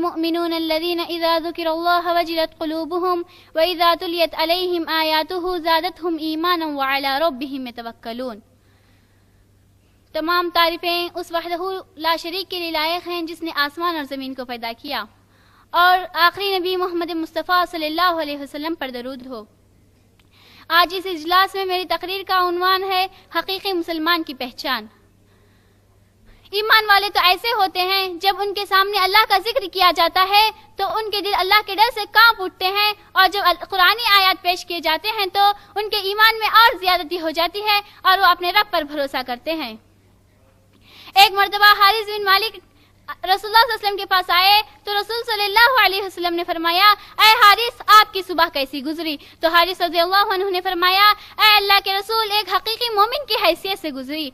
المؤمنون الذين إذا ذكر الله وجلت قلوبهم وإذا تليت عليهم آياته زادتهم إيمانا وعلى ربهم يتوكلون۔ تمام تعریفیں اس وحدہ لا شریک کے لیے لائق ہیں جس نے آسمان اور زمین کو پیدا کیا، اور آخری نبی محمد مصطفیٰ صلی اللہ علیہ وسلم پر درود ہو۔ آج اس اجلاس میں میری تقریر کا عنوان ہے حقیقی مسلمان کی پہچان۔ ایمان والے تو ایسے ہوتے ہیں جب ان کے سامنے اللہ کا ذکر کیا جاتا ہے تو ان کے دل اللہ کے ڈر سے کانپ اٹھتے ہیں، اور جب قرآنی آیات پیش کیے جاتے ہیں تو ان کے ایمان میں اور زیادتی ہو جاتی ہے اور وہ اپنے رب پر بھروسہ کرتے ہیں۔ ایک مرتبہ حارث بن مالک رسول اللہ صلی اللہ علیہ وسلم کے پاس آئے تو رسول صلی اللہ علیہ وسلم نے فرمایا، اے حارث آپ کی صبح کیسی گزری؟ تو حارث رضی اللہ عنہ نے فرمایا، اے اللہ کے رسول ایک حقیقی مومن کی حیثیت سے گزری۔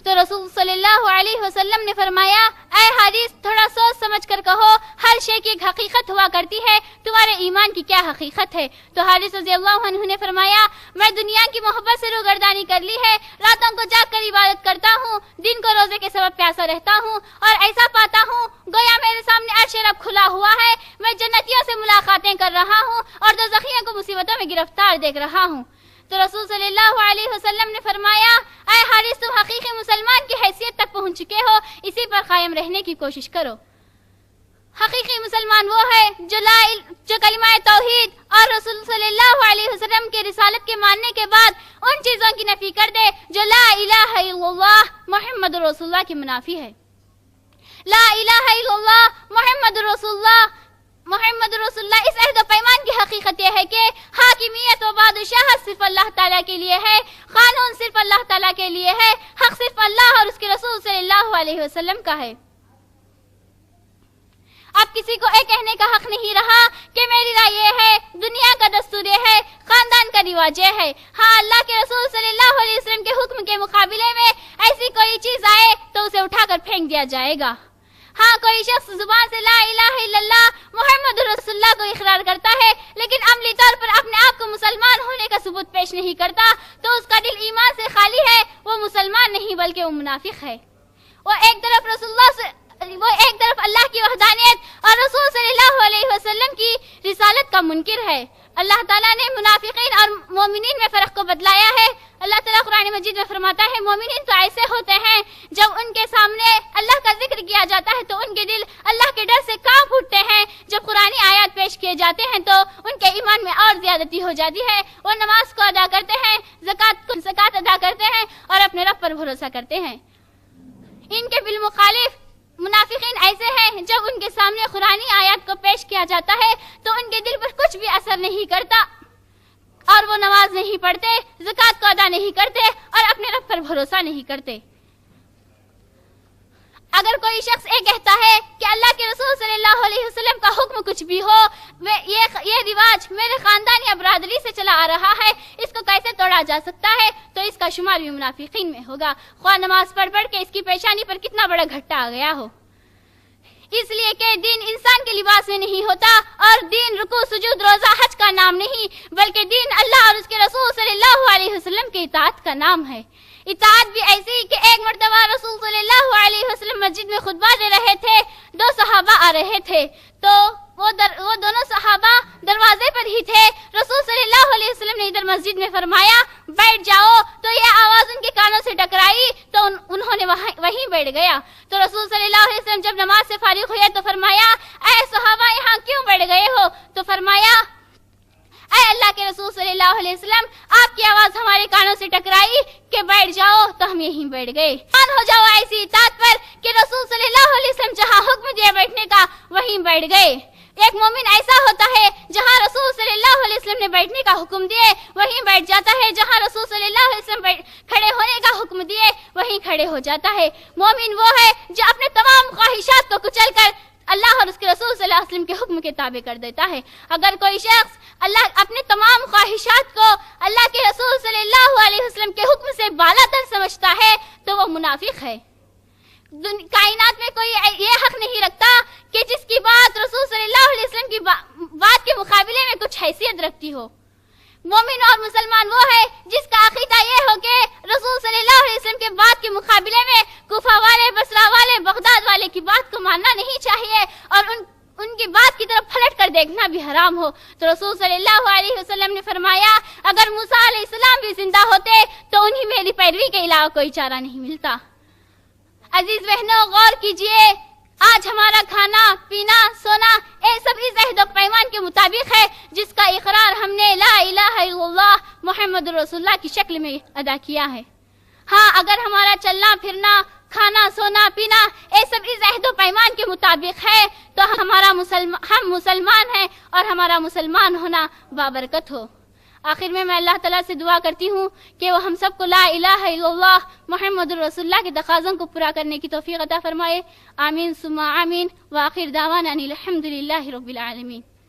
تو رسول صلی اللہ علیہ وسلم نے فرمایا، اے حارث تھوڑا سوچ سمجھ کر کہو، ہر شے کی ایک حقیقت ہوا کرتی ہے، تمہارے ایمان کی کیا حقیقت ہے؟ تو حارث رضی اللہ عنہ نے فرمایا، میں دنیا کی محبت سے روگردانی کر لی ہے، راتوں کو جاگ کر عبادت کرتا ہوں، دن کو روزے کے سبب پیاسا رہتا ہوں، اور ایسا پاتا ہوں گویا میرے سامنے عرش رب کھلا ہوا ہے، میں جنتیوں سے ملاقاتیں کر رہا ہوں اور دوزخیوں کو مصیبتوں میں گرفتار دیکھ رہا ہوں۔ تو رسول صلی اللہ علیہ وسلم نے فرمایا، اے حارث تم حقیقی مسلمان کی حیثیت تک پہنچ چکے ہو، اسی پر قائم رہنے کی کوشش کرو۔ حقیقی مسلمان وہ ہے جو کلمہ توحید اور رسول صلی اللہ علیہ وسلم کے رسالت کے ماننے کے بعد ان چیزوں کی نفی کر دے جو لا الہ الا اللہ محمد رسول اللہ کی منافی ہے۔ لا الہ الا اللہ محمد رسول اللہ اس عہد و پیمان کی حقیقت یہ ہے کہ حاکمیت و بادشاہت صرف اللہ تعالیٰ کے لیے ہے، قانون صرف اللہ تعالیٰ کے لیے ہے، حق صرف اللہ اور اس کے رسول صلی اللہ علیہ وسلم کا ہے۔ اب کسی کو یہ کہنے کا حق نہیں رہا کہ میری رائے یہ ہے، دنیا کا دستور یہ ہے، خاندان کا رواج یہ ہے۔ ہاں اللہ کے رسول صلی اللہ علیہ وسلم کے حکم کے مقابلے میں ایسی کوئی چیز آئے تو اسے اٹھا کر پھینک دیا جائے گا۔ ہاں کوئی شخص زبان سے لا الہ الا اللہ محمد رسول اللہ کو اقرار کرتا ہے لیکن عملی طور پر اپنے آپ کو مسلمان ہونے کا ثبوت پیش نہیں کرتا تو اس کا دل ایمان سے خالی ہے، وہ مسلمان نہیں بلکہ وہ منافق ہے۔ وہ ایک طرف اللہ کی وحدانیت اور رسول صلی اللہ علیہ وسلم کی رسالت کا منکر ہے۔ اللہ تعالیٰ نے منافقین اور مومنین میں فرق کو بتلایا ہے۔ اللہ تعالیٰ قرآن مجید میں فرماتا ہے، مومنین تو ایسے ہوتے ہیں جب ان کے سامنے اللہ کا ذکر کیا جاتا ہے تو ان کے دل اللہ کے ڈر سے کانپ اٹھتے ہیں، جب قرآنی آیات پیش کیے جاتے ہیں تو ان کے ایمان میں اور زیادتی ہو جاتی ہے، وہ نماز کو ادا کرتے ہیں، زکوٰۃ ادا کرتے ہیں اور اپنے رب پر بھروسہ کرتے ہیں۔ ان کے بالمخالف منافقین ایسے ہیں جب ان کے سامنے قرآنی آیات کو پیش کیا جاتا ہے تو ان کے دل پر کچھ بھی اثر نہیں کرتا اور وہ نماز نہیں پڑھتے، زکوٰۃ کو ادا نہیں کرتے اور اپنے رب پر بھروسہ نہیں کرتے۔ اگر کوئی شخص یہ کہتا ہے کہ اللہ کے رسول صلی اللہ علیہ وسلم کا حکم کچھ بھی ہو، یہ رواج میرے خاندان یا برادری سے چلا آ رہا ہے، اس کو کیسے توڑا جا سکتا ہے، تو اس کا شمار بھی منافقین میں ہوگا، خواہ نماز پڑھ کے اس کی پیشانی پر کتنا بڑا گھٹا آ گیا ہو۔ اس لیے کہ دین انسان کے لباس میں نہیں ہوتا، اور دین رکوع سجود روزہ حج کا نام نہیں بلکہ دین اللہ اور اس کے رسول صلی اللہ علیہ وسلم کی اطاعت کا نام ہے۔ اطاعت بھی ایسی کہ ایک مرتبہ رسول صلی اللہ علیہ وسلم مسجد میں خطبہ دے رہے تھے، دو صحابہ آ رہے تھے تو وہ دونوں صحابہ دروازے پر ہی تھے۔ رسول صلی اللہ علیہ وسلم نے ادھر مسجد میں فرمایا بیٹھ جاؤ، تو یہ آواز ان کے کانوں سے ٹکرائی تو انہوں نے وہیں بیٹھ گیا۔ تو رسول صلی اللہ علیہ وسلم جب نماز سے فارغ ہوئے تو فرمایا، اے صحابہ یہاں کیوں بیٹھ گئے ہو؟ تو فرمایا، اے اللہ کے رسول صلی اللہ علیہ وسلم آپ کی آواز ہمارے کانوں سے ٹکرائی کہ بیٹھ جاؤ تو ہم یہیں بیٹھ گئے۔ مان ہو جاؤ ایسی اطاعت پر کہ رسول صلی اللہ علیہ وسلم جہاں حکم دیا بیٹھنے کا وہیں بیٹھ گئے۔ ایک مومن ایسا ہوتا ہے جہاں رسول صلی اللہ علیہ وسلم نے بیٹھنے کا حکم دیے وہیں بیٹھ جاتا ہے، جہاں رسول صلی اللہ علیہ وسلم کھڑے ہونے کا حکم دیے وہیں کھڑے ہو جاتا ہے۔ مومن وہ ہے جو اپنے تمام خواہشات کو کچل کر اللہ اور اس کے رسول صلی اللہ علیہ وسلم کے حکم کے تابع کر دیتا ہے۔ اگر کوئی شخص اپنے تمام خواہشات کو اللہ کے رسول صلی اللہ علیہ وسلم کے حکم سے بالا تر سمجھتا ہے تو وہ منافق ہے۔ کائنات میں کوئی یہ حق نہیں رکھتا کہ جس کی بات رسول صلی اللہ علیہ وسلم کی بات کے مقابلے میں کچھ حیثیت رکھتی ہو۔ مومن اور مسلمان وہ ہے جس کا عقیدہ یہ ہو کہ رسول صلی اللہ علیہ وسلم کے بات کے مقابلے میں کوفہ والے، بصرہ والے، بغداد والے کی بات کو ماننا نہیں چاہیے اور کر دیکھنا بھی حرام ہو۔ تو رسول صلی اللہ علیہ وسلم نے فرمایا اگر موسیٰ علیہ السلام بھی زندہ ہوتے تو انہیں میری پیروی کے علاوہ کوئی چارہ نہیں ملتا۔ عزیز بہنوں، غور کیجئے، آج ہمارا کھانا پینا سونا یہ سب اس عہد و پیمان کے مطابق ہے جس کا اقرار ہم نے لا الہ الا اللہ محمد رسول اللہ کی شکل میں ادا کیا ہے۔ ہاں، اگر ہمارا چلنا پھرنا کھانا سونا پینا یہ سب اس عہد و پیمان کے مطابق ہے تو ہم مسلمان ہیں اور ہمارا مسلمان ہونا بابرکت ہو۔ آخر میں اللہ تعالیٰ سے دعا کرتی ہوں کہ وہ ہم سب کو لا الہ الا اللہ محمد رسول اللہ کے تقاضوں کو پورا کرنے کی توفیق عطا فرمائے۔ آمین ثم آمین، وآخر دعوانا ان الحمد للہ رب العالمین۔